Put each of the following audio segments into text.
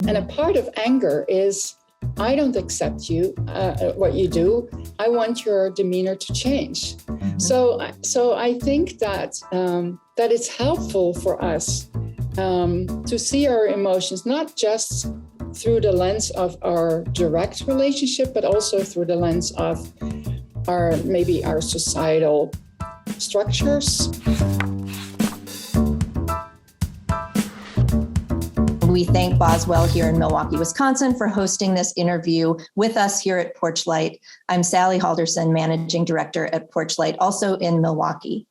And a part of anger is, I don't accept you, what you do. I want your demeanor to change. So I think that that it's helpful for us to see our emotions not just through the lens of our direct relationship, but also through the lens of our societal structures. We thank Boswell here in Milwaukee, Wisconsin for hosting this interview with us here at Porchlight. I'm Sally Halderson, Managing Director at Porchlight, also in Milwaukee.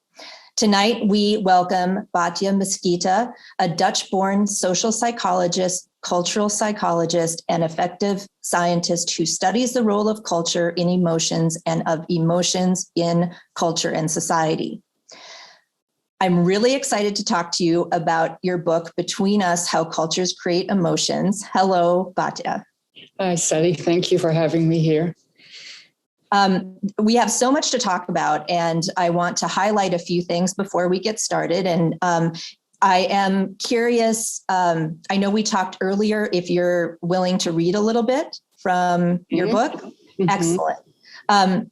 Tonight, we welcome Batja Mesquita, a Dutch-born social psychologist, cultural psychologist, and affective scientist who studies the role of culture in emotions and of emotions in culture and society. I'm really excited to talk to you about your book, Between Us, How Cultures Create Emotions. Hello, Batja. Hi, Sally. Thank you for having me here. We have so much to talk about, and I want to highlight a few things before we get started. And I am curious, I know we talked earlier, if you're willing to read a little bit from your book. Mm-hmm. Excellent.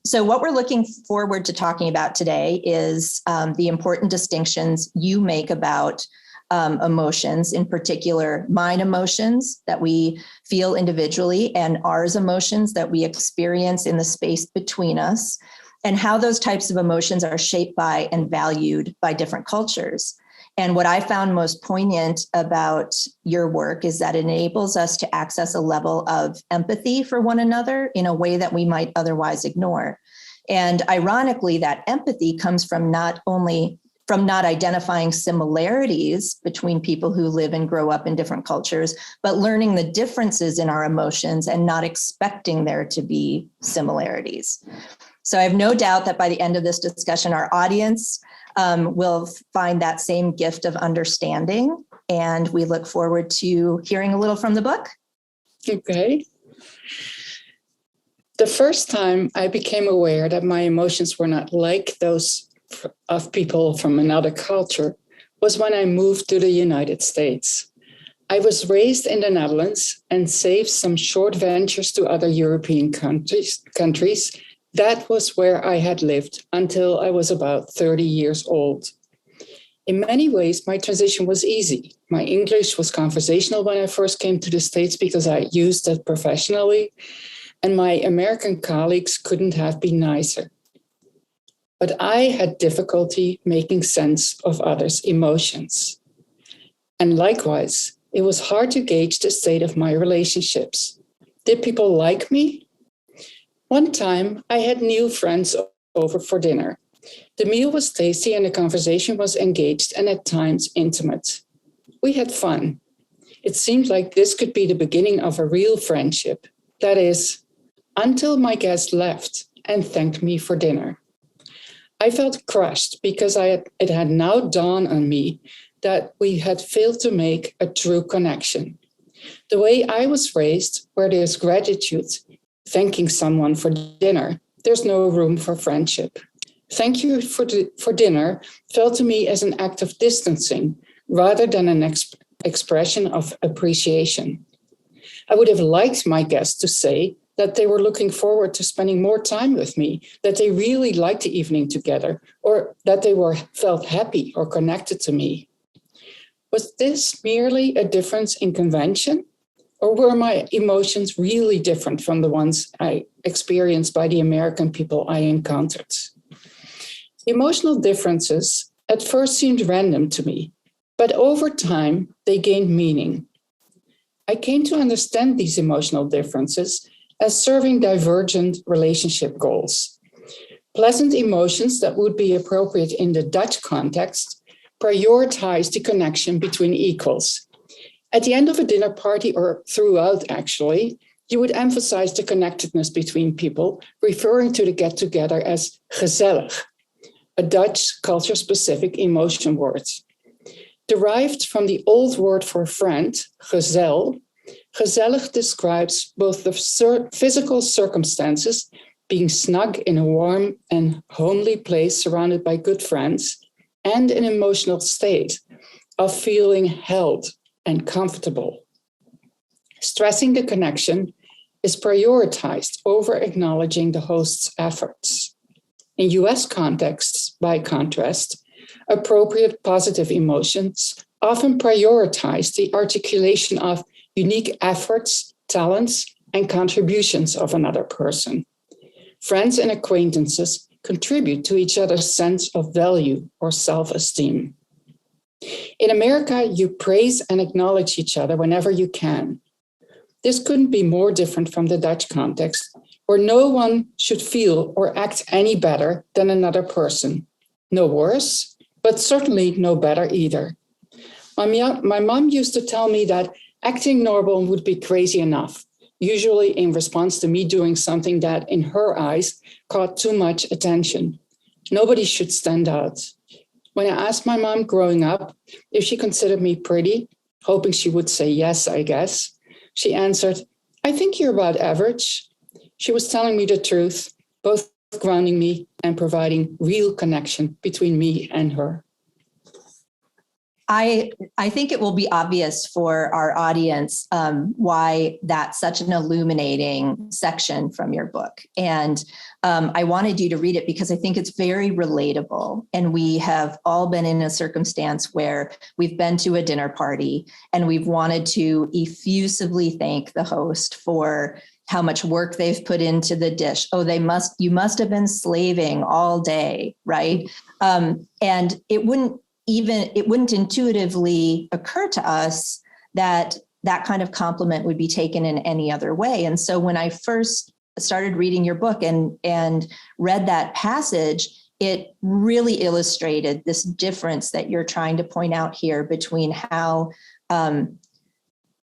So what we're looking forward to talking about today is the important distinctions you make about emotions, in particular, mine emotions that we feel individually and ours emotions that we experience in the space between us, and how those types of emotions are shaped by and valued by different cultures. And what I found most poignant about your work is that it enables us to access a level of empathy for one another in a way that we might otherwise ignore. And ironically, that empathy comes from not identifying similarities between people who live and grow up in different cultures, but learning the differences in our emotions and not expecting there to be similarities. So I have no doubt that by the end of this discussion, our audience will find that same gift of understanding, and we look forward to hearing a little from the book. Okay. The first time I became aware that my emotions were not like those of people from another culture was when I moved to the United States. I was raised in the Netherlands and saved some short ventures to other European countries. That was where I had lived until I was about 30 years old. In many ways, my transition was easy. My English was conversational when I first came to the States because I used it professionally, and my American colleagues couldn't have been nicer. But I had difficulty making sense of others' emotions. And likewise, it was hard to gauge the state of my relationships. Did people like me? One time, I had new friends over for dinner. The meal was tasty and the conversation was engaged and at times intimate. We had fun. It seemed like this could be the beginning of a real friendship. That is, until my guest left and thanked me for dinner. I felt crushed because it had now dawned on me that we had failed to make a true connection. The way I was raised, where there's gratitude, thanking someone for dinner, there's no room for friendship. Thank you for dinner felt to me as an act of distancing rather than an expression of appreciation. I would have liked my guests to say that they were looking forward to spending more time with me, that they really liked the evening together, or that they felt happy or connected to me. Was this merely a difference in convention? Or were my emotions really different from the ones I experienced by the American people I encountered? Emotional differences at first seemed random to me, but over time, they gained meaning. I came to understand these emotional differences as serving divergent relationship goals. Pleasant emotions that would be appropriate in the Dutch context prioritize the connection between equals. At the end of a dinner party, or throughout actually, you would emphasize the connectedness between people, referring to the get-together as gezellig, a Dutch culture-specific emotion word. Derived from the old word for friend, gezel, gezellig describes both the physical circumstances, being snug in a warm and homely place surrounded by good friends, and an emotional state of feeling held and comfortable. stressing the connection is prioritized over acknowledging the host's efforts. In US contexts, by contrast, appropriate positive emotions often prioritize the articulation of unique efforts, talents, and contributions of another person. Friends and acquaintances contribute to each other's sense of value or self-esteem. In America, you praise and acknowledge each other whenever you can. This couldn't be more different from the Dutch context, where no one should feel or act any better than another person. No worse, but certainly no better either. My mom used to tell me that acting normal would be crazy enough, usually in response to me doing something that, in her eyes, caught too much attention. Nobody should stand out. When I asked my mom growing up if she considered me pretty, hoping she would say yes, I guess, she answered, "I think you're about average." She was telling me the truth, both grounding me and providing real connection between me and her. I think it will be obvious for our audience why that's such an illuminating section from your book. And I wanted you to read it because I think it's very relatable. And we have all been in a circumstance where we've been to a dinner party and we've wanted to effusively thank the host for how much work they've put into the dish. Oh, you must have been slaving all day, right? And it wouldn't intuitively occur to us that that kind of compliment would be taken in any other way. And so when I first started reading your book and read that passage, it really illustrated this difference that you're trying to point out here between how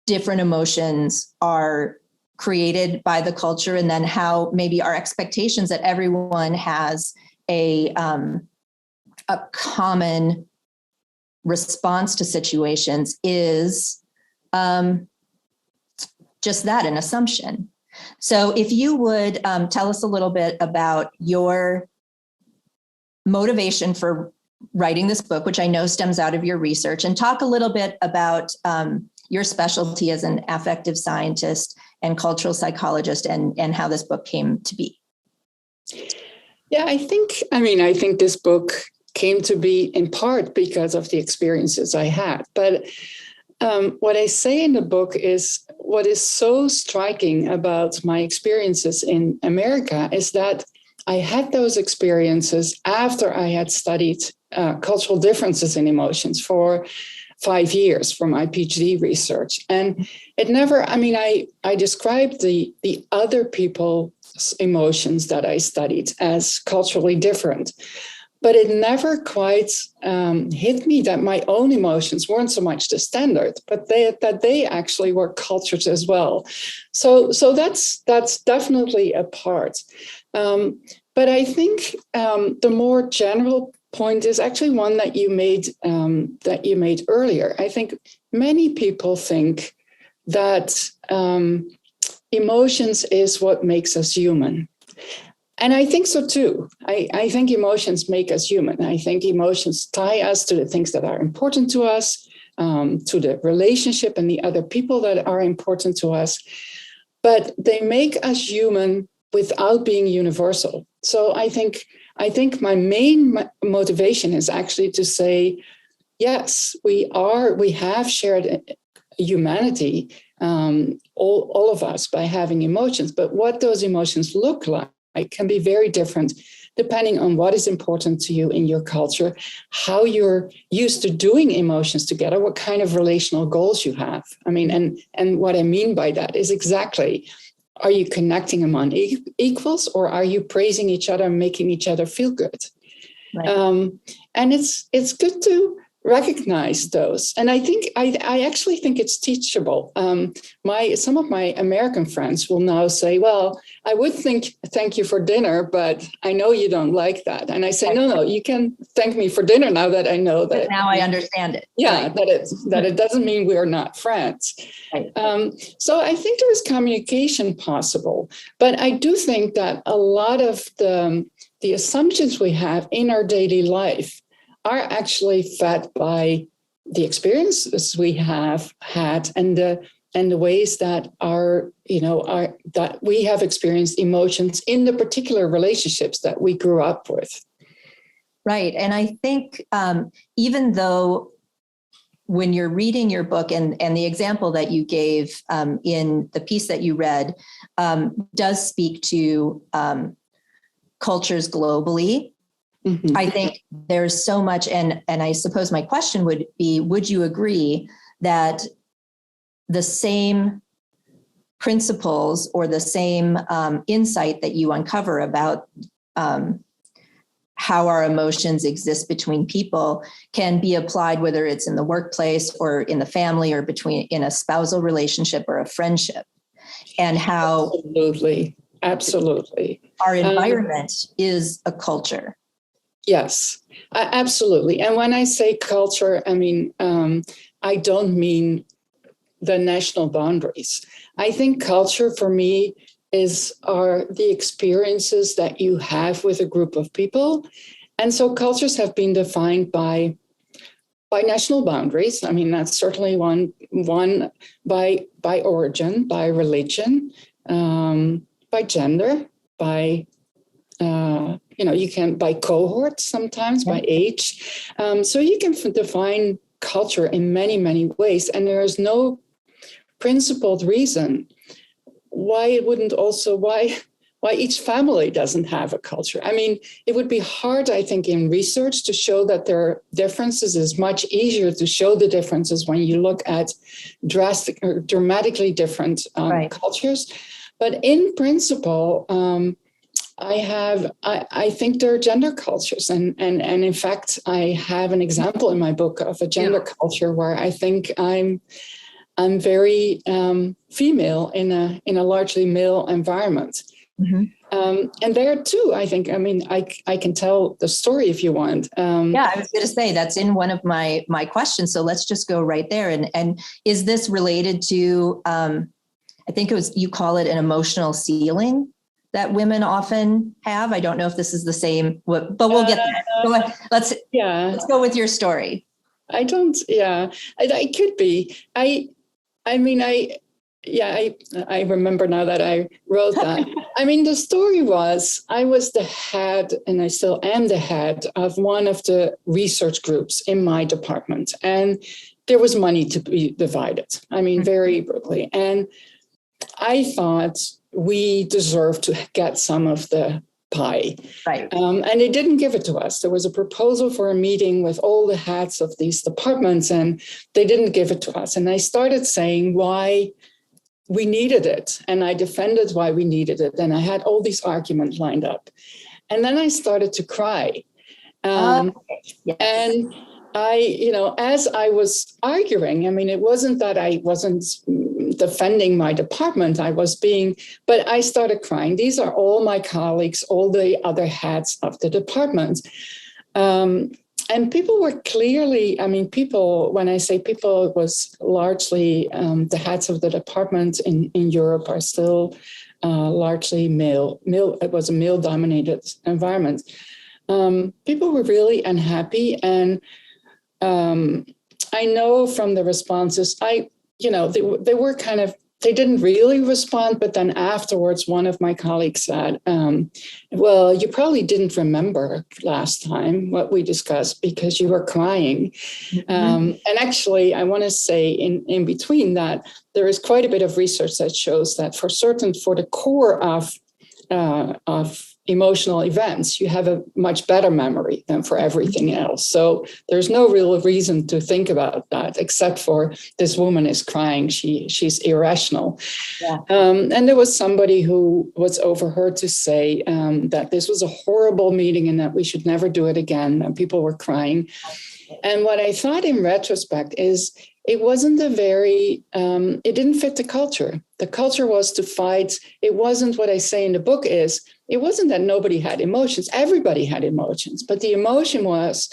different emotions are created by the culture, and then how maybe our expectations that everyone has a common response to situations is just that, an assumption. So if you would tell us a little bit about your motivation for writing this book, which I know stems out of your research, and talk a little bit about your specialty as an affective scientist and cultural psychologist, and how this book came to be. Yeah, I think this book came to be in part because of the experiences I had. But what I say in the book is what is so striking about my experiences in America is that I had those experiences after I had studied cultural differences in emotions for 5 years for my PhD research. And it never, I described the other people's emotions that I studied as culturally different. But it never quite hit me that my own emotions weren't so much the standard, but that they actually were cultured as well. So that's definitely a part. But I think the more general point is actually one that you made earlier. I think many people think that emotions is what makes us human. And I think so too. I think emotions make us human. I think emotions tie us to the things that are important to us, to the relationship and the other people that are important to us. But they make us human without being universal. So I think my main motivation is actually to say, yes, we have shared humanity, all of us, by having emotions. But what those emotions look like can be very different depending on what is important to you in your culture, how you're used to doing emotions together, what kind of relational goals you have. And what I mean by that is exactly, are you connecting among equals, or are you praising each other and making each other feel good? Right. And it's good to recognize those. And I think I actually think it's teachable. Some of my American friends will now say, well, I would thank you for dinner, but I know you don't like that. And I say, no, you can thank me for dinner now that I know that. Now I understand it. Yeah, right. that it doesn't mean we are not friends. Right. So I think there is communication possible, but I do think that a lot of the assumptions we have in our daily life are actually fed by the experiences we have had and the and the ways that that we have experienced emotions in the particular relationships that we grew up with. Right. And I think even though when you're reading your book and the example that you gave in the piece that you read does speak to cultures globally, Mm-hmm. I think there's so much. And I suppose my question would be, would you agree that the same principles or the same insight that you uncover about how our emotions exist between people can be applied, whether it's in the workplace or in the family or in a spousal relationship or a friendship, and how absolutely our environment is a culture. Yes, absolutely. And when I say culture, I mean, I don't mean the national boundaries. I think culture for me are the experiences that you have with a group of people. And so cultures have been defined by national boundaries. I mean, that's certainly one by origin, by religion, by gender, by you can by cohorts sometimes, by age. So you can define culture in many, many ways. And there is no principled reason why each family doesn't have a culture. I mean, it would be hard, I think, in research to show that there are differences. It's much easier to show the differences when you look at drastic or dramatically different cultures. But in principle, I think there are gender cultures. And in fact, I have an example in my book of a gender culture where I think I'm very female in a largely male environment. Mm-hmm. And there too, I think, I mean, I can tell the story if you want. I was going to say that's in one of my questions. So let's just go right there. And is this related to, I think you call it an emotional ceiling that women often have? I don't know if this is the same, but we'll get there. Go ahead. Let's go with your story. It could be. I remember now that I wrote that. I mean, the story was I was the head, and I still am the head of one of the research groups in my department. And there was money to be divided. I mean, very brutally. And I thought we deserved to get some of the pie. Right. And they didn't give it to us. There was a proposal for a meeting with all the heads of these departments, and they didn't give it to us. And I started saying why we needed it. And I defended why we needed it. And I had all these arguments lined up. And then I started to cry. And as I was arguing, I mean, it wasn't that I wasn't defending my department, but I started crying. These are all my colleagues, all the other heads of the department. And people were clearly, when I say people, it was largely the heads of the department in Europe are still largely male. It was a male-dominated environment. People were really unhappy. And I know from the responses, they were kind of, they didn't really respond, but then afterwards, one of my colleagues said, well, you probably didn't remember last time what we discussed because you were crying. Mm-hmm. And actually, I want to say in between that, there is quite a bit of research that shows that for the core of emotional events, you have a much better memory than for everything else. So there's no real reason to think about that, except for this woman is crying. She's irrational. Yeah. And there was somebody who was overheard to say that this was a horrible meeting and that we should never do it again. And people were crying. And what I thought in retrospect is it wasn't it didn't fit the culture. The culture was to fight. It wasn't what I say in the book it wasn't that nobody had emotions. Everybody had emotions, but the emotion was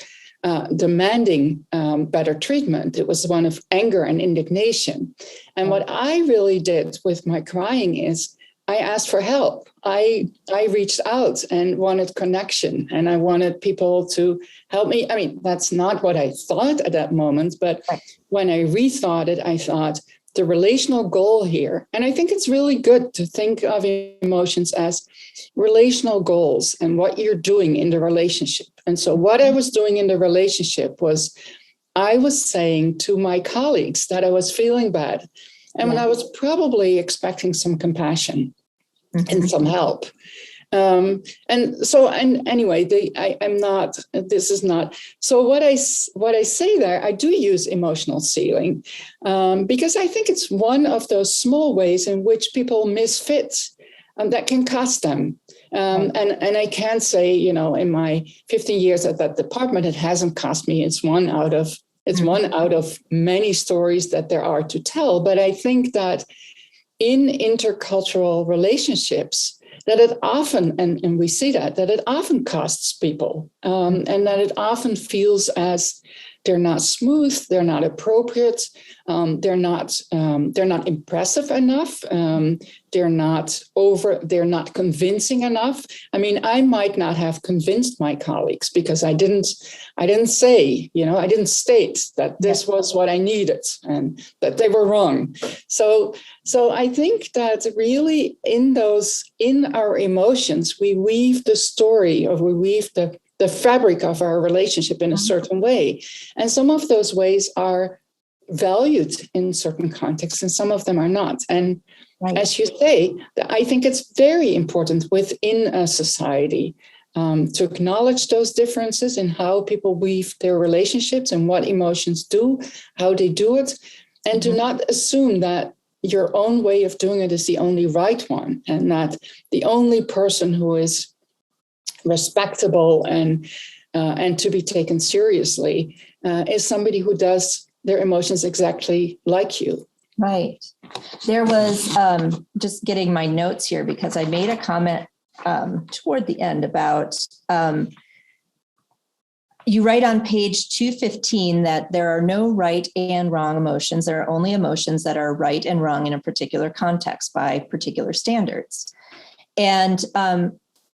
demanding better treatment. It was one of anger and indignation. And what I really did with my crying is I asked for help. I reached out and wanted connection, and I wanted people to help me. I mean, that's not what I thought at that moment, but when I rethought it, I thought, the relational goal here, and I think it's really good to think of emotions as relational goals and what you're doing in the relationship. And so what I was doing in the relationship was I was saying to my colleagues that I was feeling bad. And when I was probably expecting some compassion and some help. Anyway, I'm not, this is not. So what I say there, I do use emotional ceiling because I think it's one of those small ways in which people misfit that can cost them. And I can't say, in my 15 years at that department, it hasn't cost me. It's one out of many stories that there are to tell. But I think that in intercultural relationships, that it often, and we see that it often costs people, and that it often feels as they're not smooth, they're not appropriate, they're not impressive enough, they're not convincing enough. I mean, I might not have convinced my colleagues because I didn't say, I didn't state that this was what I needed and that they were wrong. So I think that really in our emotions, we weave the story, or we weave the fabric of our relationship in a certain way. And some of those ways are valued in certain contexts and some of them are not. And as you say, I think it's very important within a society to acknowledge those differences in how people weave their relationships and what emotions do, how they do it, and do not assume that your own way of doing it is the only right one, and that the only person who is respectable and to be taken seriously is somebody who does their emotions exactly like you. Right. There was just getting my notes here because I made a comment toward the end about you write on page 215 that there are no right and wrong emotions. There are only emotions that are right and wrong in a particular context by particular standards. And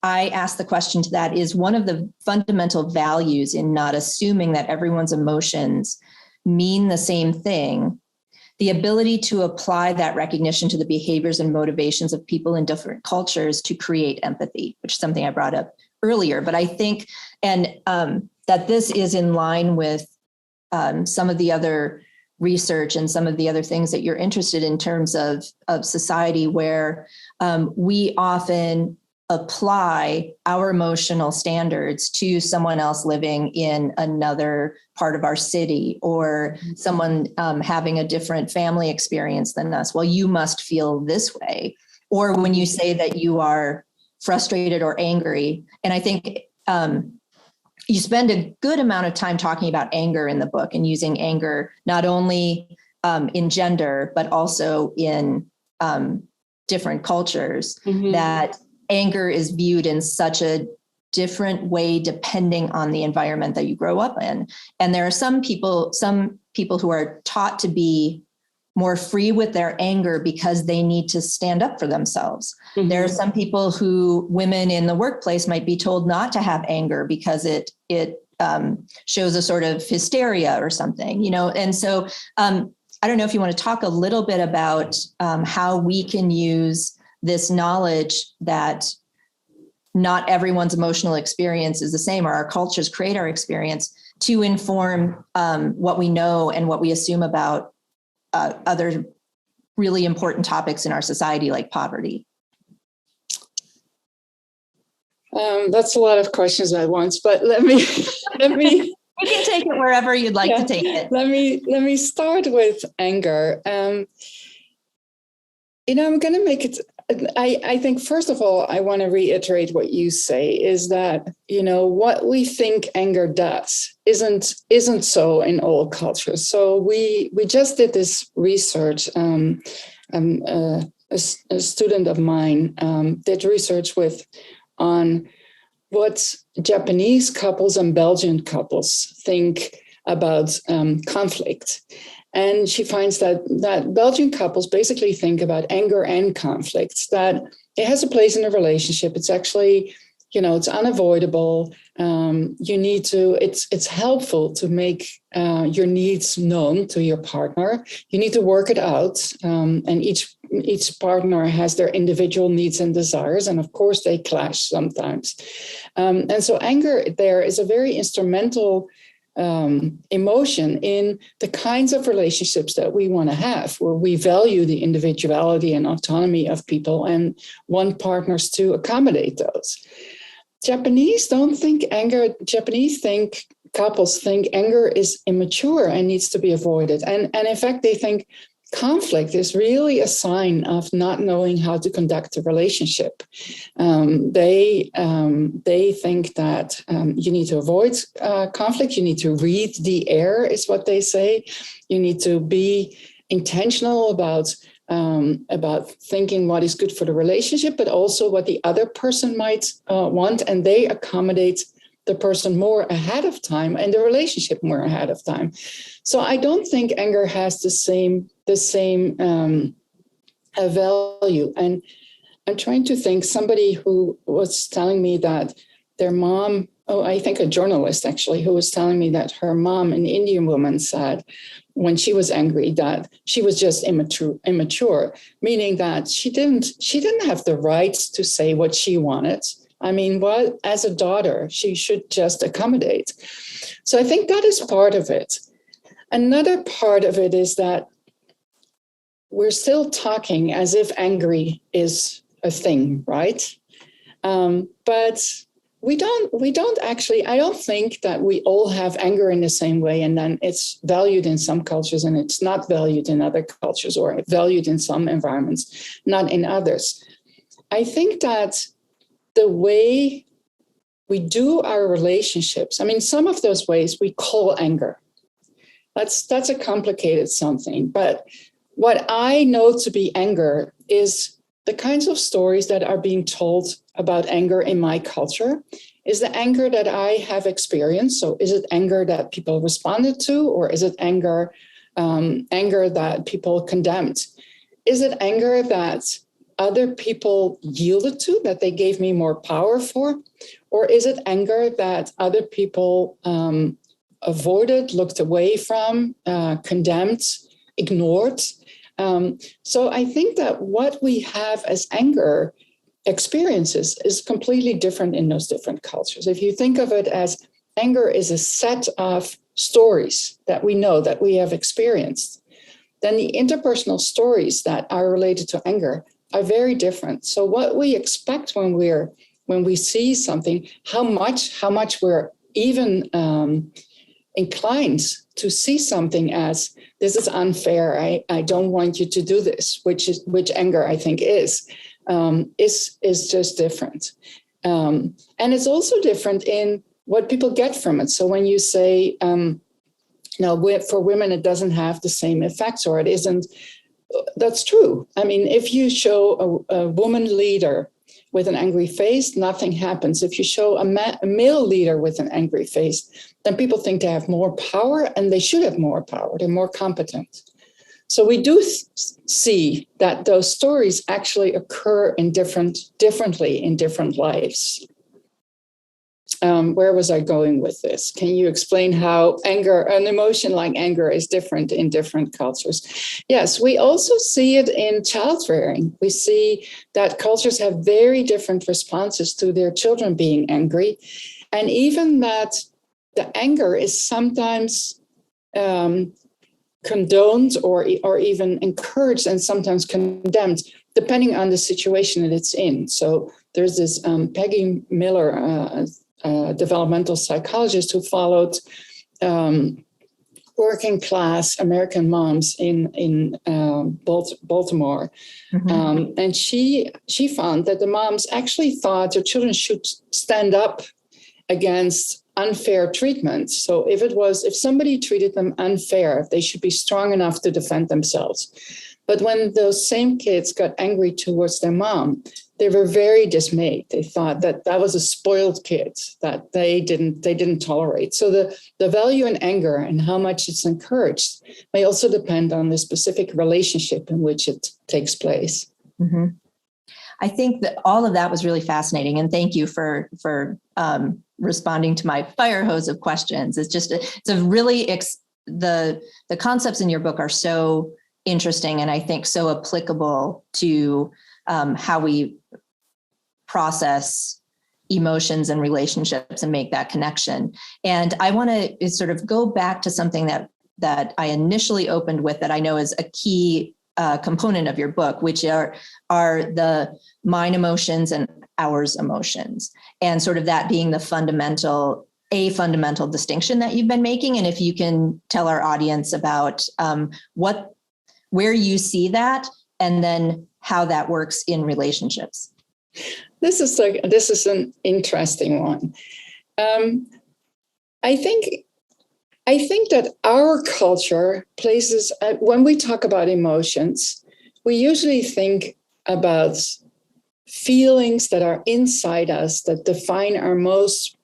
I asked the question to that, is one of the fundamental values in not assuming that everyone's emotions mean the same thing, the ability to apply that recognition to the behaviors and motivations of people in different cultures to create empathy, which is something I brought up earlier. But I think, that this is in line with some of the other research and some of the other things that you're interested in terms of society, where we often apply our emotional standards to someone else living in another part of our city, or someone having a different family experience than us. Well, you must feel this way. Or when you say that you are frustrated or angry. And I think you spend a good amount of time talking about anger in the book and using anger not only in gender, but also in different cultures, that anger is viewed in such a different way depending on the environment that you grow up in. And there are some people who are taught to be more free with their anger because they need to stand up for themselves. There are some people women in the workplace might be told not to have anger because it shows a sort of hysteria or something, And so I don't know if you want to talk a little bit about how we can use this knowledge that not everyone's emotional experience is the same, or our cultures create our experience, to inform what we know and what we assume about other really important topics in our society, like poverty. That's a lot of questions at once, but let me. You can take it wherever you'd like to take it. Let me start with anger. I'm going to make it. I think, first of all, I want to reiterate what you say is that, what we think anger does isn't so in all cultures. So we just did this research. A student of mine did research on what Japanese couples and Belgian couples think about conflict. And she finds that Belgian couples basically think about anger and conflicts, that it has a place in a relationship. It's actually it's unavoidable. You need to, it's helpful to make your needs known to your partner. You need to work it out. And each partner has their individual needs and desires. And of course they clash sometimes. And so anger there is a very instrumental emotion in the kinds of relationships that we want to have, where we value the individuality and autonomy of people and want partners to accommodate those. Japanese couples think anger is immature and needs to be avoided. And in fact, they think conflict is really a sign of not knowing how to conduct a relationship. They think that you need to avoid conflict. You need to read the air, is what they say. You need to be intentional about thinking what is good for the relationship, but also what the other person might want, and they accommodate the person more ahead of time and the relationship more ahead of time. So I don't think anger has the same value. And I'm trying to think, somebody who was telling me that their mom, I think a journalist actually, who was telling me that her mom, an Indian woman, said when she was angry that she was just immature, meaning that she didn't have the right to say what she wanted. I mean, as a daughter, she should just accommodate. So I think that is part of it. Another part of it is that we're still talking as if angry is a thing, right? But we don't actually, I don't think that we all have anger in the same way, and then it's valued in some cultures and it's not valued in other cultures, or valued in some environments, not in others. I think that the way we do our relationships, I mean, some of those ways we call anger. That's a complicated something. But what I know to be anger is the kinds of stories that are being told about anger in my culture. Is the anger that I have experienced? So is it anger that people responded to, or is it anger that people condemned? Is it anger that other people yielded to, that they gave me more power for? Or is it anger that other people avoided, looked away from, condemned, ignored? So I think that what we have as anger experiences is completely different in those different cultures. If you think of it as anger is a set of stories that we know, that we have experienced, then the interpersonal stories that are related to anger are very different. So what we expect when we see something, how much we're even inclined to see something as this is unfair. I don't want you to do this, which anger I think is just different. And it's also different in what people get from it. So when you say, for women, it doesn't have the same effects, or it isn't, that's true. I mean, if you show a woman leader with an angry face, nothing happens. If you show a male leader with an angry face, then people think they have more power, and they should have more power. They're more competent. So we do see that those stories actually occur differently in different lives. Where was I going with this? Can you explain how an emotion like anger is different in different cultures? Yes, we also see it in child rearing. We see that cultures have very different responses to their children being angry, and even that the anger is sometimes condoned or even encouraged, and sometimes condemned, depending on the situation that it's in. So there's this Peggy Miller, developmental psychologist, who followed working class American moms in Baltimore. Mm-hmm. And she found that the moms actually thought their children should stand up against unfair treatment. So if somebody treated them unfair, they should be strong enough to defend themselves. But when those same kids got angry towards their mom, they were very dismayed. They thought that was a spoiled kid that they didn't tolerate. So the value in anger and how much it's encouraged may also depend on the specific relationship in which it takes place. Mm-hmm. I think that all of that was really fascinating, and thank you for responding to my fire hose of questions. It's a really the concepts in your book are so interesting, and I think so applicable to how we process emotions and relationships and make that connection. And I want to sort of go back to something that I initially opened with that I know is a key component of your book, which are the mine emotions and ours emotions, and sort of that being a fundamental distinction that you've been making. And if you can tell our audience about where you see that, and then how that works in relationships. This is an interesting one. I think that our culture places, when we talk about emotions, we usually think about feelings that are inside us, that define our most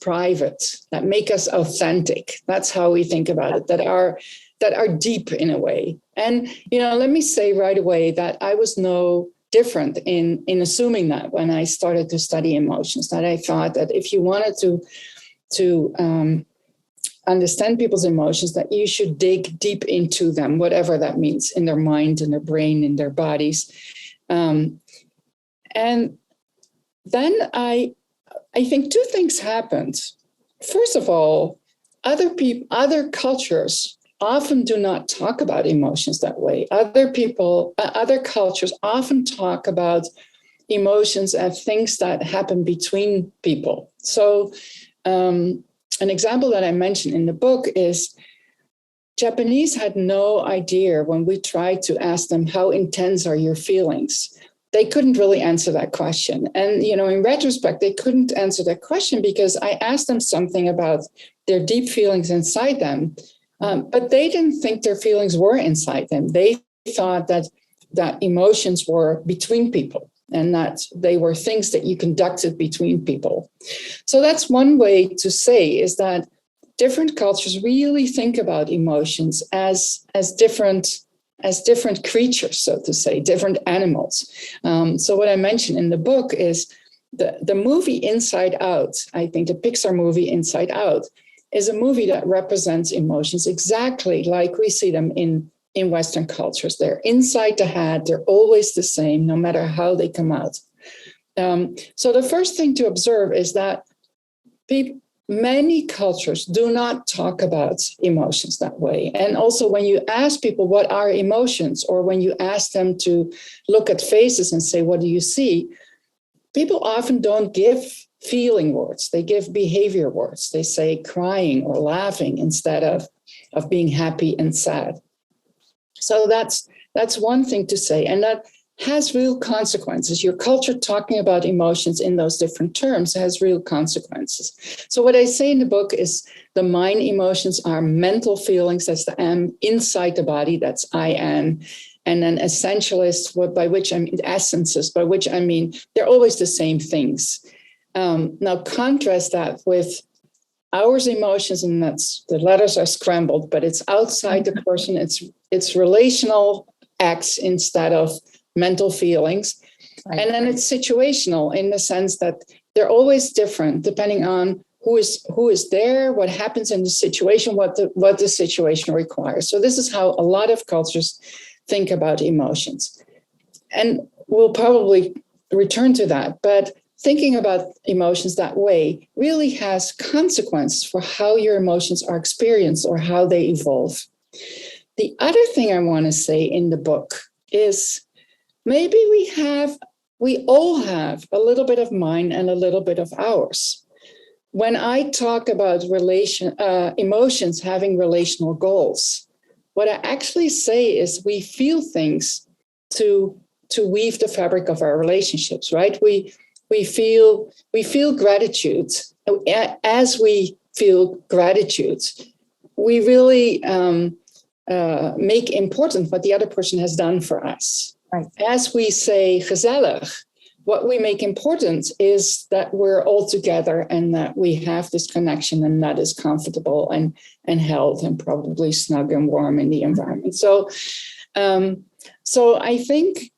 private, that make us authentic. That's how we think about it, that are deep in a way. And, let me say right away that I was no different in assuming that when I started to study emotions, that I thought that if you wanted to understand people's emotions, that you should dig deep into them, whatever that means, in their mind, in their brain, in their bodies. And then I think two things happened. First of all, other cultures often do not talk about emotions that way. Other cultures often talk about emotions as things that happen between people. So an example that I mentioned in the book is Japanese had no idea when we tried to ask them, how intense are your feelings? They couldn't really answer that question. And, in retrospect, they couldn't answer that question because I asked them something about their deep feelings inside them. But they didn't think their feelings were inside them. They thought that emotions were between people and that they were things that you conducted between people. So that's one way to say is that different cultures really think about emotions as different creatures, so to say, different animals. So what I mentioned in the book is the movie Inside Out. I think the Pixar movie Inside Out is a movie that represents emotions exactly like we see them in Western cultures. They're inside the head. They're always the same, no matter how they come out. So the first thing to observe is that many cultures do not talk about emotions that way. And also when you ask people what are emotions, or when you ask them to look at faces and say, what do you see? People often don't give feeling words. They give behavior words. They say crying or laughing instead of being happy and sad. So that's one thing to say. And that has real consequences. Your culture talking about emotions in those different terms has real consequences. So what I say in the book is the mine emotions are mental feelings. That's the M inside the body. That's I am. And then essentialists, by which I mean essences, by which I mean they're always the same things. Now contrast that with ours emotions, and that's the letters are scrambled, but it's outside the person. It's relational acts instead of mental feelings. Right. And then it's situational in the sense that they're always different depending on who is there, what happens in the situation, what the situation requires. So this is how a lot of cultures think about emotions. And we'll probably return to that, but thinking about emotions that way really has consequences for how your emotions are experienced or how they evolve. The other thing I want to say in the book is maybe we all have a little bit of mine and a little bit of ours. When I talk about emotions having relational goals, what I actually say is we feel things to weave the fabric of our relationships, right? We feel gratitude. As we feel gratitude, we really make important what the other person has done for us. Right. As we say gezellig, what we make important is that we're all together and that we have this connection and that is comfortable and held and probably snug and warm in the environment. So So I think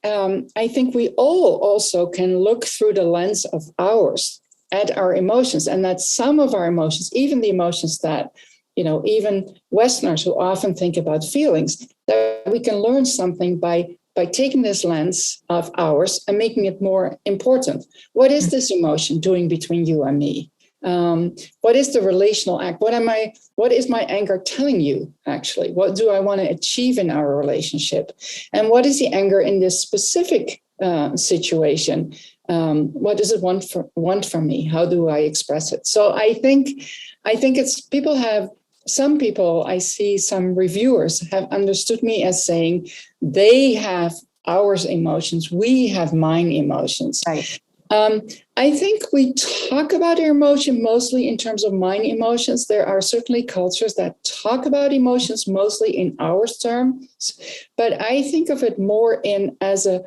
we all also can look through the lens of ours at our emotions, and that some of our emotions, even the emotions that, even Westerners who often think about feelings, that we can learn something by taking this lens of ours and making it more important. What is this emotion doing between you and me? What is the relational act? What is my anger telling you, actually? What do I want to achieve in our relationship? And what is the anger in this specific situation? What does it want from me? How do I express it? So I think it's some people, I see some reviewers have understood me as saying they have our emotions, we have mine emotions. Right. I think we talk about our emotion mostly in terms of mine emotions. There are certainly cultures that talk about emotions mostly in our terms, but I think of it more as a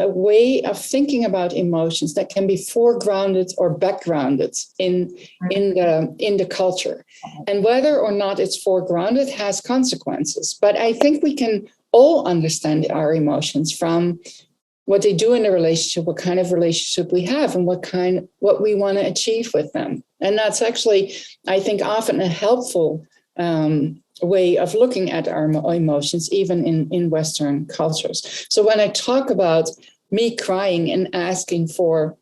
way of thinking about emotions that can be foregrounded or backgrounded in the culture. And whether or not it's foregrounded has consequences. But I think we can all understand our emotions from what they do in a relationship, what kind of relationship we have, and what we want to achieve with them. And that's actually, I think, often a helpful way of looking at our emotions, even in Western cultures. So when I talk about me crying and asking for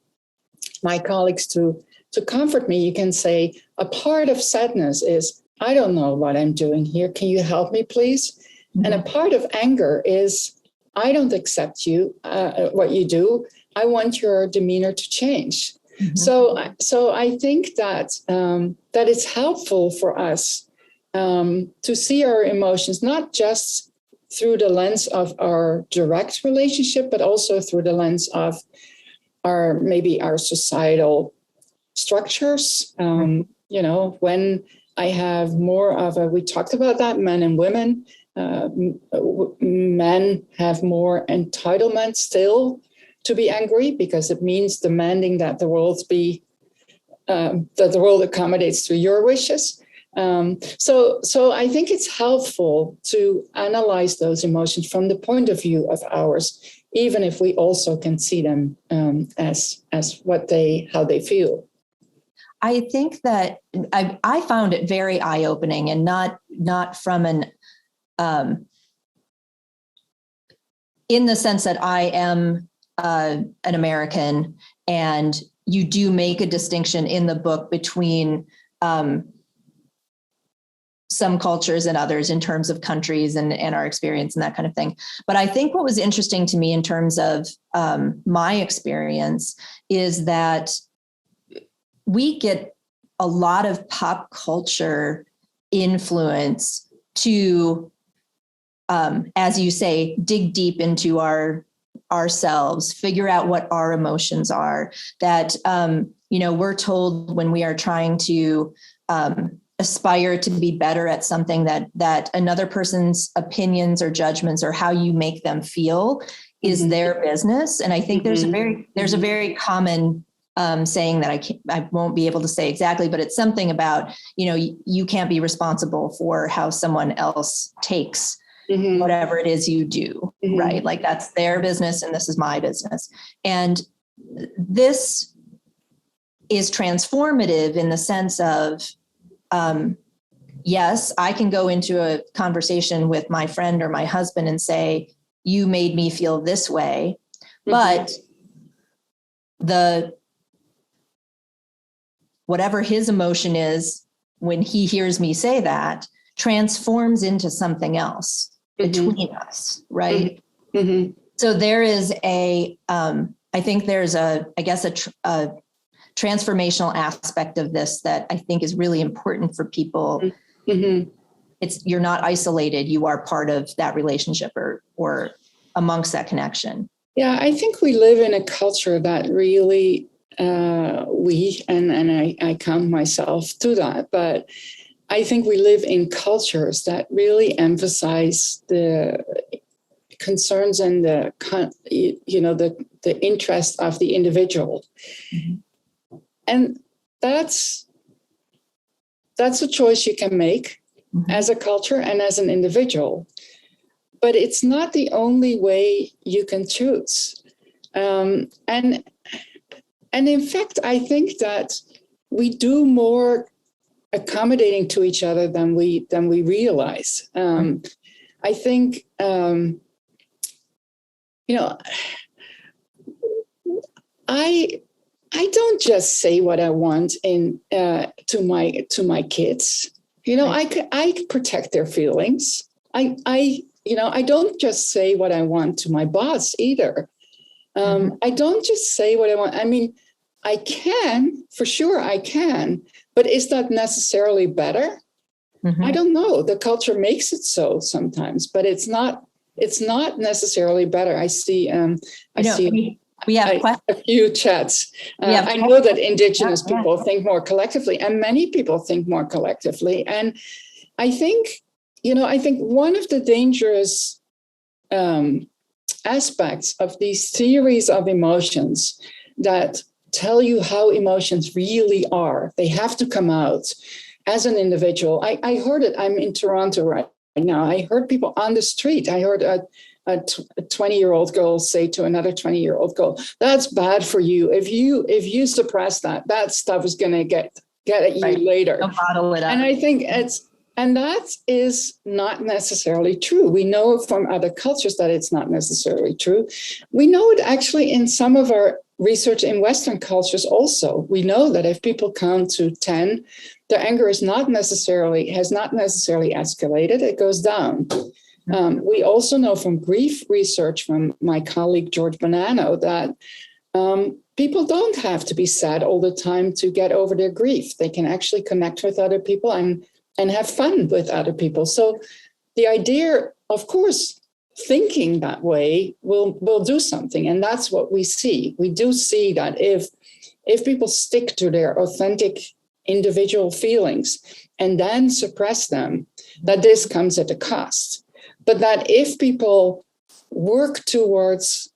my colleagues to comfort me, you can say, a part of sadness is, I don't know what I'm doing here. Can you help me, please? Mm-hmm. And a part of anger is, I don't accept you, what you do. I want your demeanor to change. Mm-hmm. So I think that it's helpful for us to see our emotions, not just through the lens of our direct relationship, but also through the lens of our societal structures. When I have more of we talked about that, men and women. Men have more entitlement still to be angry because it means demanding that the world accommodates to your wishes. So I think it's helpful to analyze those emotions from the point of view of ours, even if we also can see them as how they feel. I think that I found it very eye-opening, and not from an in the sense that I am an American, and you do make a distinction in the book between some cultures and others in terms of countries and our experience and that kind of thing. But I think what was interesting to me in terms of my experience is that we get a lot of pop culture influence to, as you say, dig deep into ourselves, figure out what our emotions are. That we're told when we are trying to aspire to be better at something that another person's opinions or judgments or how you make them feel is mm-hmm. their business. And I think mm-hmm. there's a very common saying that I won't be able to say exactly, but it's something about, you can't be responsible for how someone else takes mm-hmm. whatever it is you do, mm-hmm. right? Like that's their business and this is my business. And this is transformative in the sense of, yes, I can go into a conversation with my friend or my husband and say, you made me feel this way, mm-hmm. but whatever his emotion is when he hears me say that transforms into something else mm-hmm. between us, right? Mm-hmm. So there is I think there's a transformational aspect of this that I think is really important for people. Mm-hmm. You're not isolated. You are part of that relationship or amongst that connection. Yeah, I think we live in a culture that really I count myself to that, but I think we live in cultures that really emphasize the concerns and the interest of the individual. Mm-hmm. And that's a choice you can make mm-hmm. as a culture and as an individual. but it's not the only way you can choose. And in fact, I think that we do more accommodating to each other than we realize. I think, I don't just say what I want to my kids. I protect their feelings. I don't just say what I want to my boss either. I don't just say what I want. I mean, I can, for sure I can, but is that necessarily better? I don't know. The culture makes it so sometimes, but it's not necessarily better. I see, we have a few chats. I know that Indigenous people think more collectively, and many people think more collectively. And I think one of the dangerous aspects of these theories of emotions that tell you how emotions really are, they have to come out as an individual. I heard it. I'm in Toronto right now. I heard people on the street. I heard a 20-year-old girl say to another 20-year-old girl, "That's bad for you. If you suppress that stuff is going to get at you later." Don't bottle it up. And I think that is not necessarily true. We know from other cultures that it's not necessarily true. We know it actually in some of our research in Western cultures also. We know that if people count to 10, their anger has not necessarily escalated. It goes down. We also know from grief research from my colleague George Bonanno that people don't have to be sad all the time to get over their grief. They can actually connect with other people and have fun with other people. So the idea, of course, thinking that way will do something. And that's what we see. We do see that if people stick to their authentic individual feelings and then suppress them, that this comes at a cost. But that if people work towards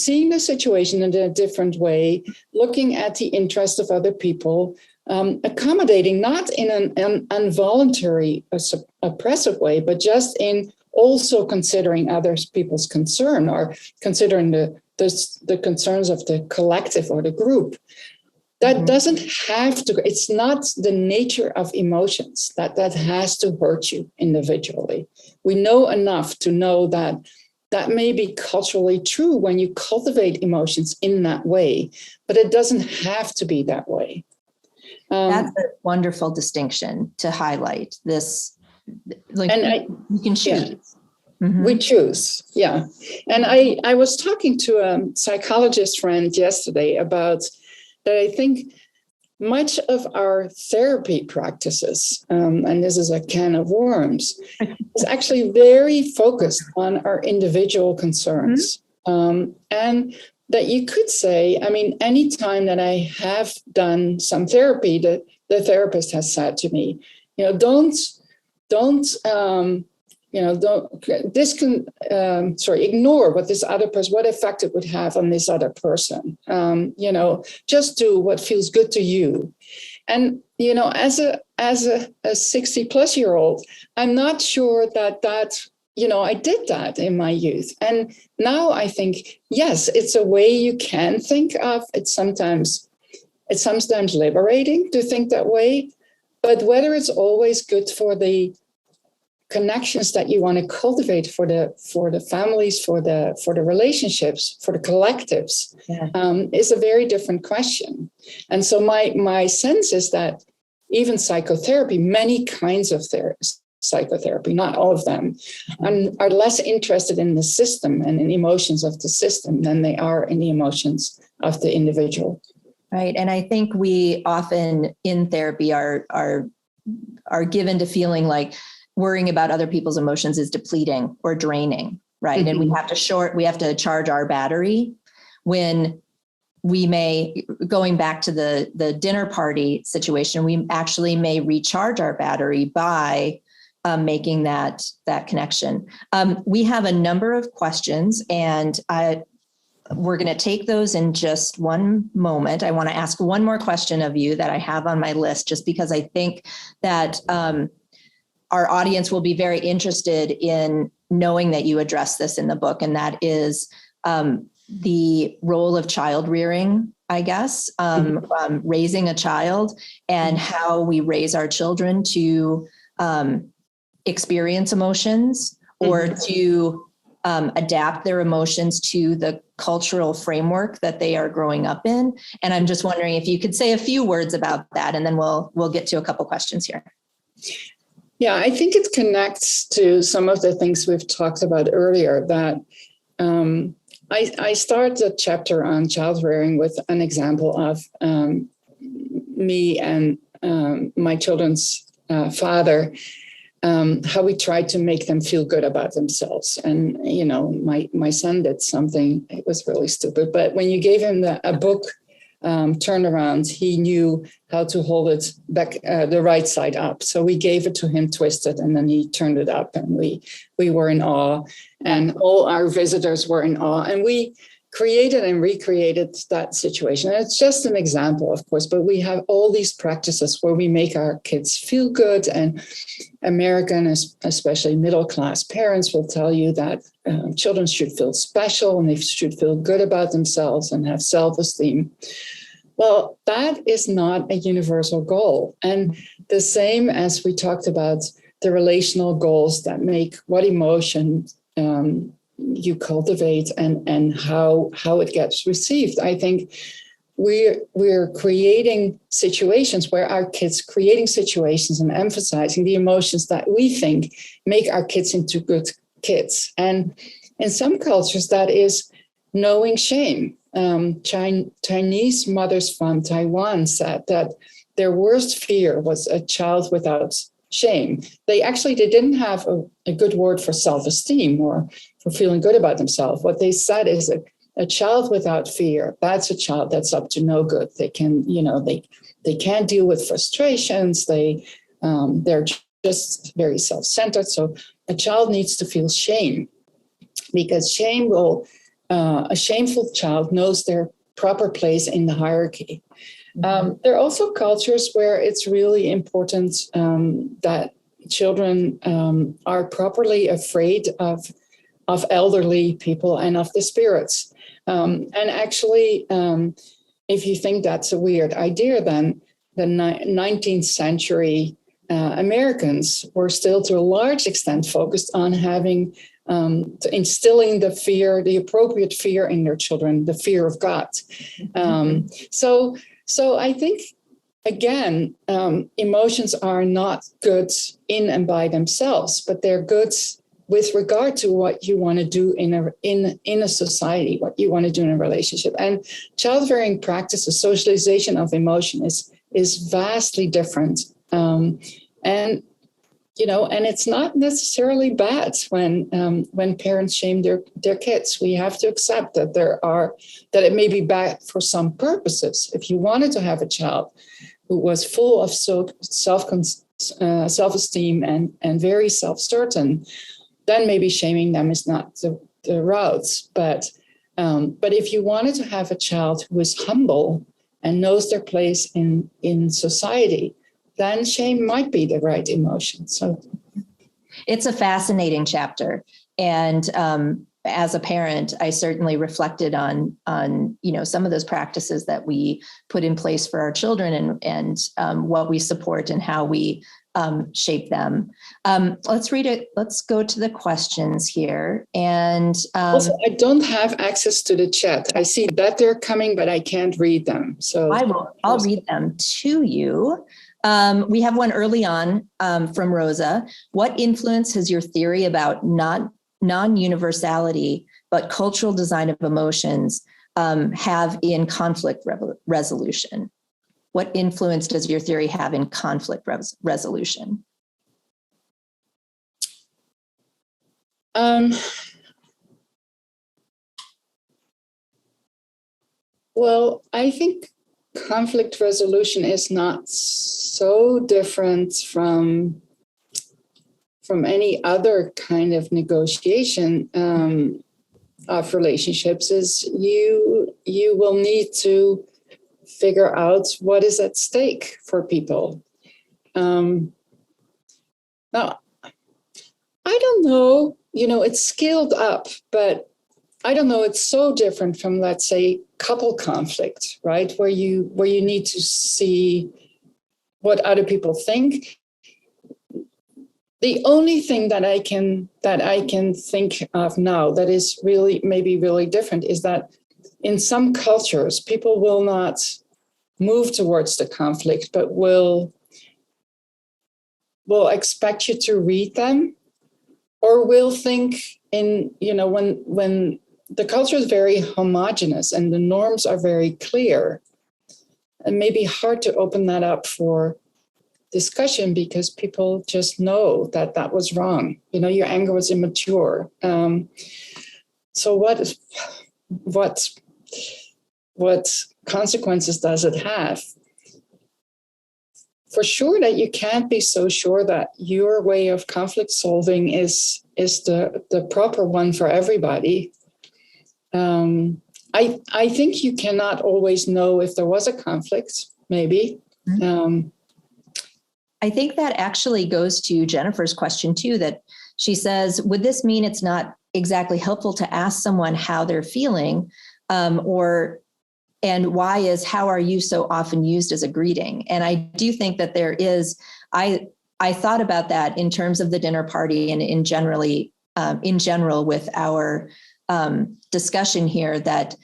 seeing the situation in a different way, looking at the interest of other people, accommodating, not in an involuntary, oppressive way, but just in also considering other people's concern or considering the concerns of the collective or the group. That doesn't have to, it's not the nature of emotions that has to hurt you individually. We know enough to know that may be culturally true when you cultivate emotions in that way, but it doesn't have to be that way. That's a wonderful distinction to highlight. This, like, you can choose. Yeah. We choose, yeah. And I was talking to a psychologist friend yesterday about that. I think much of our therapy practices, and this is a can of worms, is actually very focused on our individual concerns. And that you could say, I mean, anytime that I have done some therapy, that the therapist has said to me, ignore what this other person, what effect it would have on this other person. Just do what feels good to you. And, as a 60-plus-year-old, I'm not sure that I did that in my youth. And now I think, yes, it's a way you can think of. It's sometimes liberating to think that way, but whether it's always good for the connections that you want to cultivate for the families, for the relationships, for the collectives, is a very different question. And so my sense is that even psychotherapy, many kinds of psychotherapy, not all of them, are less interested in the system and in emotions of the system than they are in the emotions of the individual. Right. And I think we often in therapy are given to feeling like worrying about other people's emotions is depleting or draining, right? And we have to charge our battery when we may, going back to the dinner party situation, we actually may recharge our battery by making that connection. We have a number of questions, and we're going to take those in just one moment. I want to ask one more question of you that I have on my list, just because I think that our audience will be very interested in knowing that you address this in the book, and that is the role of child rearing, I guess, raising a child and how we raise our children to experience emotions or to adapt their emotions to the cultural framework that they are growing up in. And I'm just wondering if you could say a few words about that, and then we'll get to a couple questions here. Yeah, I think it connects to some of the things we've talked about earlier, that I start the chapter on child rearing with an example of me and my children's father, how we tried to make them feel good about themselves. And, you know, my son did something, it was really stupid, but when you gave him a book turnaround, he knew how to hold it back, the right side up. So we gave it to him twisted, and then he turned it up, and we were in awe, and all our visitors were in awe, and we created and recreated that situation. And it's just an example, of course, but we have all these practices where we make our kids feel good. And American, especially middle-class parents, will tell you that children should feel special and they should feel good about themselves and have self-esteem. Well, that is not a universal goal. And the same as we talked about the relational goals that make what emotion you cultivate and how it gets received. I think we're creating situations where our kids creating situations and emphasizing the emotions that we think make our kids into good kids. And in some cultures, that is knowing shame. Chinese mothers from Taiwan said that their worst fear was a child without shame. They didn't have a good word for self-esteem or for feeling good about themselves. What they said is a child without fear, that's a child that's up to no good. They can, they can't deal with frustrations. They're just very self-centered. So a child needs to feel shame, because shame a shameful child knows their proper place in the hierarchy. There are also cultures where it's really important that children are properly afraid of elderly people and of the spirits. And actually, if you think that's a weird idea, then the 19th century Americans were still to a large extent focused on having instilling the appropriate fear in their children, the fear of God. So I think, again, emotions are not good in and by themselves, but they're good with regard to what you want to do in a society, what you want to do in a relationship. And child rearing practices, socialization of emotion is vastly different. And it's not necessarily bad when parents shame their kids. We have to accept that that it may be bad for some purposes. If you wanted to have a child who was full of self-esteem and very self-certain, then maybe shaming them is not the route. But if you wanted to have a child who is humble and knows their place in society, then shame might be the right emotion. So it's a fascinating chapter. And as a parent, I certainly reflected on some of those practices that we put in place for our children and what we support and how we shape them. Let's read it. Let's go to the questions here. And also, I don't have access to the chat. I see that they're coming, but I can't read them. So I'll read them to you. We have one early on from Rosa. What influence has your theory about non-universality, but cultural design of emotions have in conflict resolution? What influence does your theory have in conflict resolution? Well, I think conflict resolution is not so different from any other kind of negotiation of relationships. Is you will need to figure out what is at stake for people. Now, I don't know, it's scaled up, but I don't know, it's so different from, let's say, couple conflict, right? Where you need to see what other people think. The only thing that I can think of now that is really maybe really different is that in some cultures, people will not move towards the conflict, but will expect you to read them, or will think in, when the culture is very homogenous and the norms are very clear, and maybe hard to open that up for discussion because people just know that that was wrong. Your anger was immature. So what consequences does it have? For sure that you can't be so sure that your way of conflict solving is the proper one for everybody. I think you cannot always know if there was a conflict, maybe. I think that actually goes to Jennifer's question too, that she says, would this mean it's not exactly helpful to ask someone how they're feeling, and why is "how are you" so often used as a greeting? And I do think that there is, I thought about that in terms of the dinner party and in general with our discussion here, that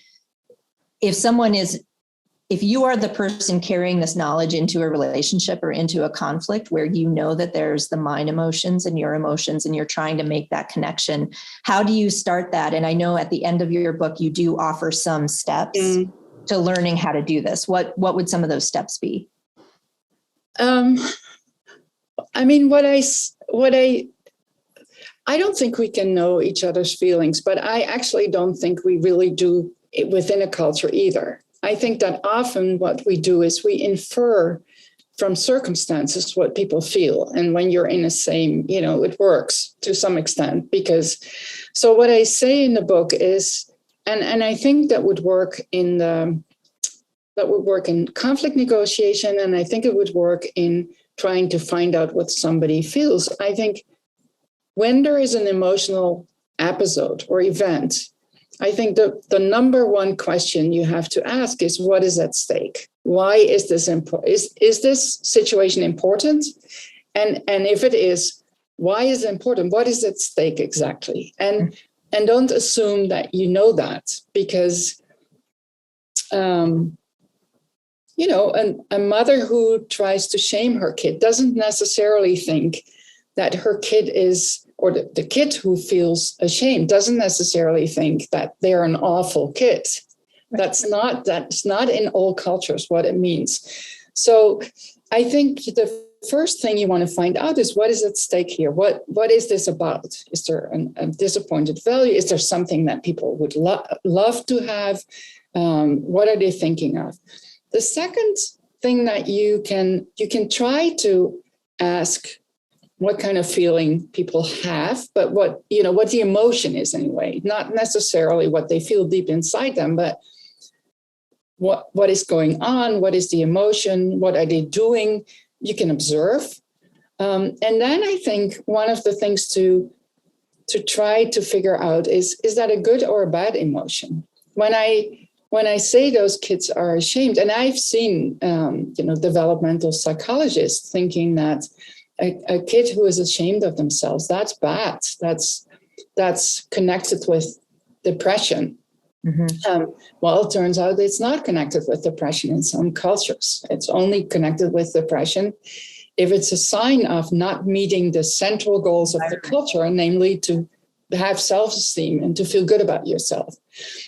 if you are the person carrying this knowledge into a relationship or into a conflict where you know that there's the mind emotions and your emotions and you're trying to make that connection, how do you start that? And I know at the end of your book, you do offer some steps to learning how to do this. What would some of those steps be? I mean, I don't think we can know each other's feelings, but I actually don't think we really do it within a culture either. I think that often what we do is we infer from circumstances what people feel. And when you're in the same, it works to some extent so what I say in the book is, and I think that would work in conflict negotiation, and I think it would work in trying to find out what somebody feels. I think when there is an emotional episode or event, I think the number one question you have to ask is, what is at stake? Why is this important? Is this situation important? And if it is, why is it important? What is at stake exactly? And don't assume that you know that, because a mother who tries to shame her kid doesn't necessarily think that her kid is, or the kid who feels ashamed doesn't necessarily think that they're an awful kid. Right. That's not in all cultures what it means. So I think the first thing you want to find out is, what is at stake here? What is this about? Is there a disappointed value? Is there something that people would love to have? What are they thinking of? The second thing that you can try to ask what kind of feeling people have, but what the emotion is anyway, not necessarily what they feel deep inside them, but what is going on, what is the emotion, what are they doing? You can observe. And then I think one of the things to try to figure out is that a good or a bad emotion? When I say those kids are ashamed, and I've seen developmental psychologists thinking that a kid who is ashamed of themselves, that's bad. That's connected with depression. Mm-hmm. Well, it turns out it's not connected with depression in some cultures. It's only connected with depression if it's a sign of not meeting the central goals of the culture, namely to have self-esteem and to feel good about yourself.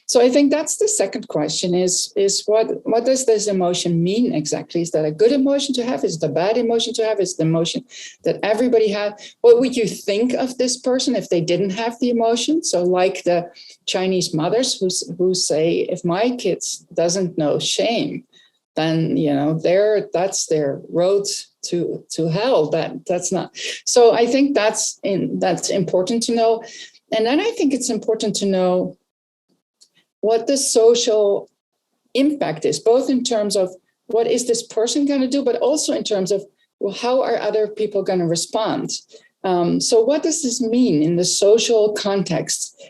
So I think that's the second question is what does this emotion mean exactly? Is that a good emotion to have? Is it a bad emotion to have? Is it the emotion that everybody had? What would you think of this person if they didn't have the emotion? So like the Chinese mothers who say, if my kid doesn't know shame, then that's their road to hell. That's not. So I think that's important to know. And then I think it's important to know what the social impact is, both in terms of what is this person going to do, but also in terms of, well, how are other people going to respond? So what does this mean in the social context?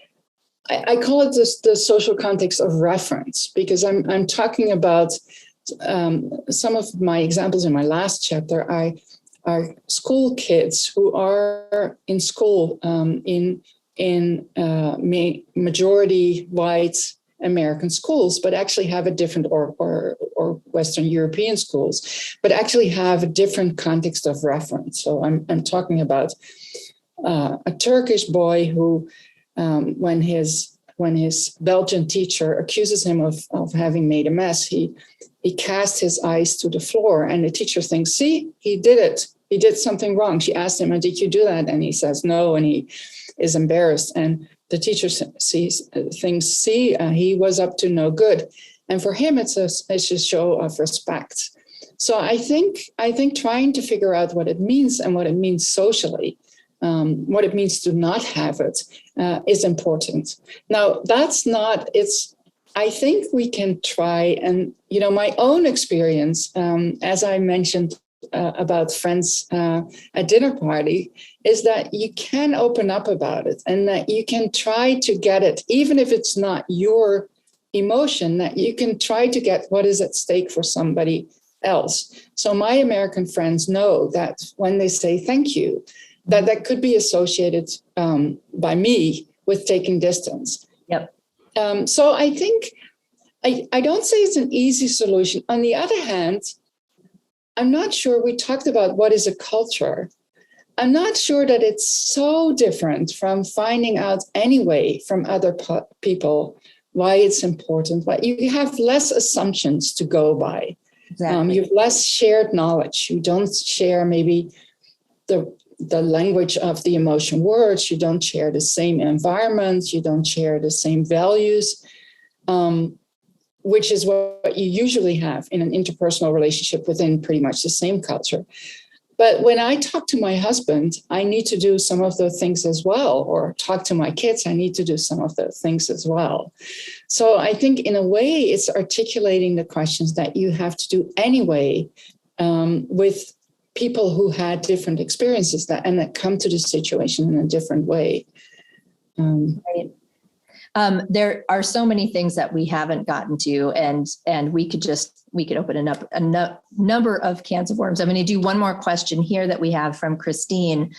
I call it the social context of reference, because I'm talking about some of my examples in my last chapter are school kids who are in school in majority white American schools, but actually have a different, or Western European schools, but actually have a different context of reference. So I'm talking about a Turkish boy who, when his Belgian teacher accuses him of having made a mess, he cast his eyes to the floor, and the teacher thinks, see, he did it. He did something wrong. She asked him, did you do that? And he says no, and he is embarrassed. And the teacher thinks, he was up to no good. And for him, it's a show of respect. So I think trying to figure out what it means and what it means socially, what it means to not have it, is important. Now, I think we can try, and, my own experience, as I mentioned about friends at dinner party, is that you can open up about it, and that you can try to get it, even if it's not your emotion, that you can try to get what is at stake for somebody else. So my American friends know that when they say thank you, that could be associated by me with taking distance. Yep. So I think I don't say it's an easy solution. On the other hand, I'm not sure, we talked about what is a culture. I'm not sure that it's so different from finding out anyway from other people why it's important. But you have less assumptions to go by. Exactly. You have less shared knowledge. You don't share maybe the language of the emotion words. You don't share the same environment. You don't share the same values, which is what you usually have in an interpersonal relationship within pretty much the same culture. But when I talk to my husband, I need to do some of those things as well, or talk to my kids, I need to do some of those things as well. So I think in a way it's articulating the questions that you have to do anyway, with people who had different experiences and that come to the situation in a different way. Right. There are so many things that we haven't gotten to, and we could open up a number of cans of worms. I'm going to do one more question here that we have from Christine.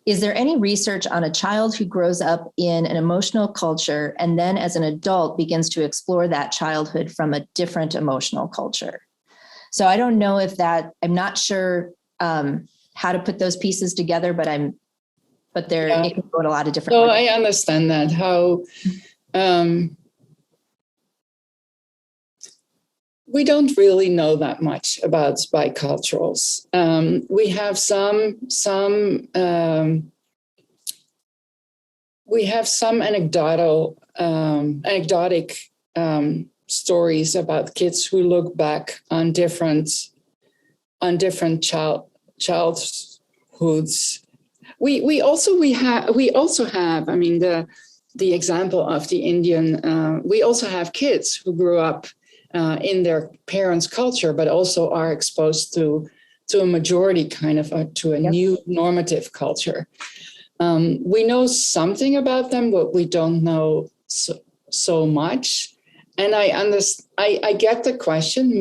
Is there any research on a child who grows up in an emotional culture and then as an adult begins to explore that childhood from a different emotional culture? So I don't know if I'm not sure how to put those pieces together, but it can go in a lot of different ways. So I understand that, how we don't really know that much about biculturals. We have some anecdotic stories about kids who look back on different childhoods. We also have. I mean, the example of the Indian. We also have kids who grew up in their parents' culture, but also are exposed to a majority to a new normative culture. We know something about them, but we don't know so much. And I get the question.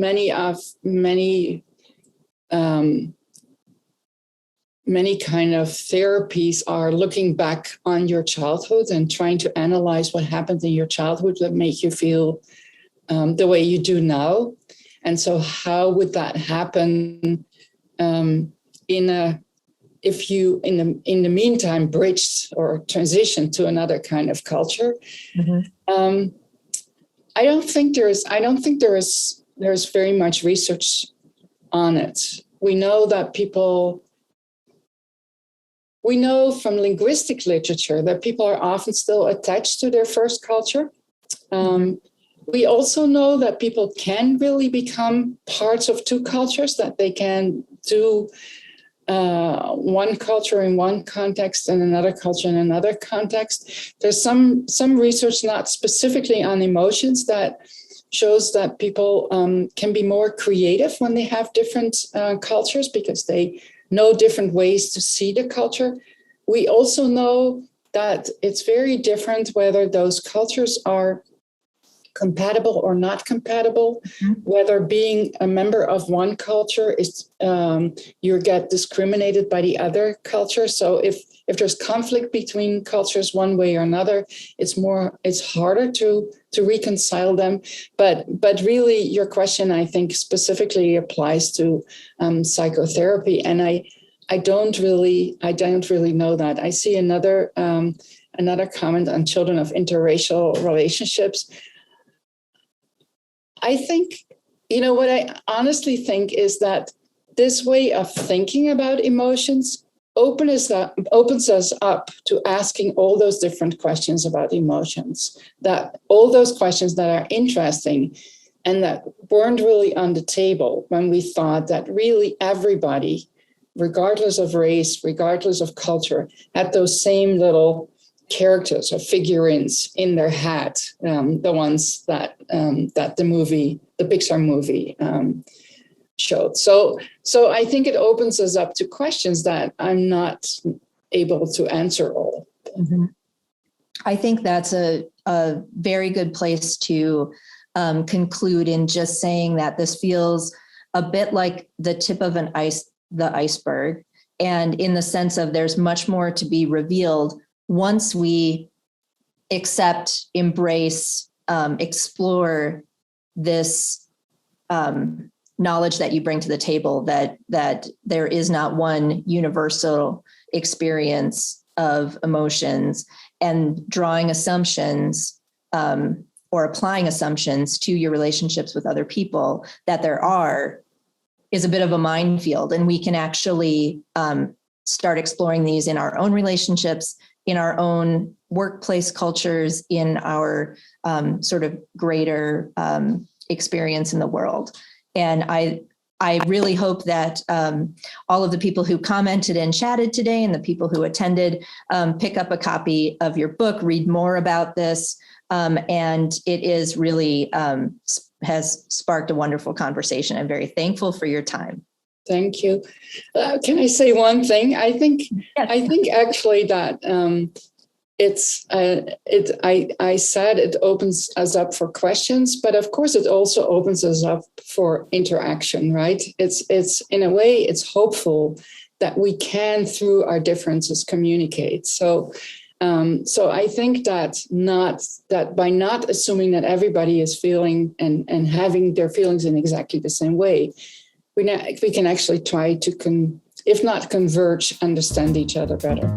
Many kind of therapies are looking back on your childhood and trying to analyze what happened in your childhood that make you feel the way you do now. And so how would that happen if you in the meantime bridged or transitioned to another kind of culture? Mm-hmm. I don't think there is very much research on it. We know that we know from linguistic literature that people are often still attached to their first culture. We also know that people can really become parts of two cultures, that they can do one culture in one context and another culture in another context. There's some research, not specifically on emotions, that shows that people can be more creative when they have different cultures, because they know different ways to see the culture, we also know that it's very different whether those cultures are compatible or not compatible, whether being a member of one culture is you get discriminated by the other culture. So if there's conflict between cultures one way or another, it's harder to reconcile them. But really, your question, I think, specifically applies to psychotherapy, and I don't really know that. I see another comment on children of interracial relationships. I think, what I honestly think is that this way of thinking about emotions opens us up to asking all those different questions about emotions, that all those questions that are interesting and that weren't really on the table when we thought that really everybody, regardless of race, regardless of culture, had those same little characters or figurines in their hat, the ones that the Pixar movie showed. So I think it opens us up to questions that I'm not able to answer all. Mm-hmm. I think that's a very good place to conclude in just saying that this feels a bit like the tip of the iceberg, and in the sense of there's much more to be revealed once we accept, embrace, explore this knowledge that you bring to the table, that there is not one universal experience of emotions, and drawing assumptions or applying assumptions to your relationships with other people that there is a bit of a minefield. And we can actually start exploring these in our own relationships, in our own workplace cultures, in our sort of greater experience in the world. And I really hope that all of the people who commented and chatted today and the people who attended pick up a copy of your book, read more about this. And it is really has sparked a wonderful conversation. I'm very thankful for your time. Thank you. Can I say one thing? I think actually that I said it opens us up for questions, but of course it also opens us up for interaction, right? It's in a way, it's hopeful that we can, through our differences, communicate. So I think that by not assuming that everybody is feeling and having their feelings in exactly the same way, we can actually try to, if not converge, understand each other better.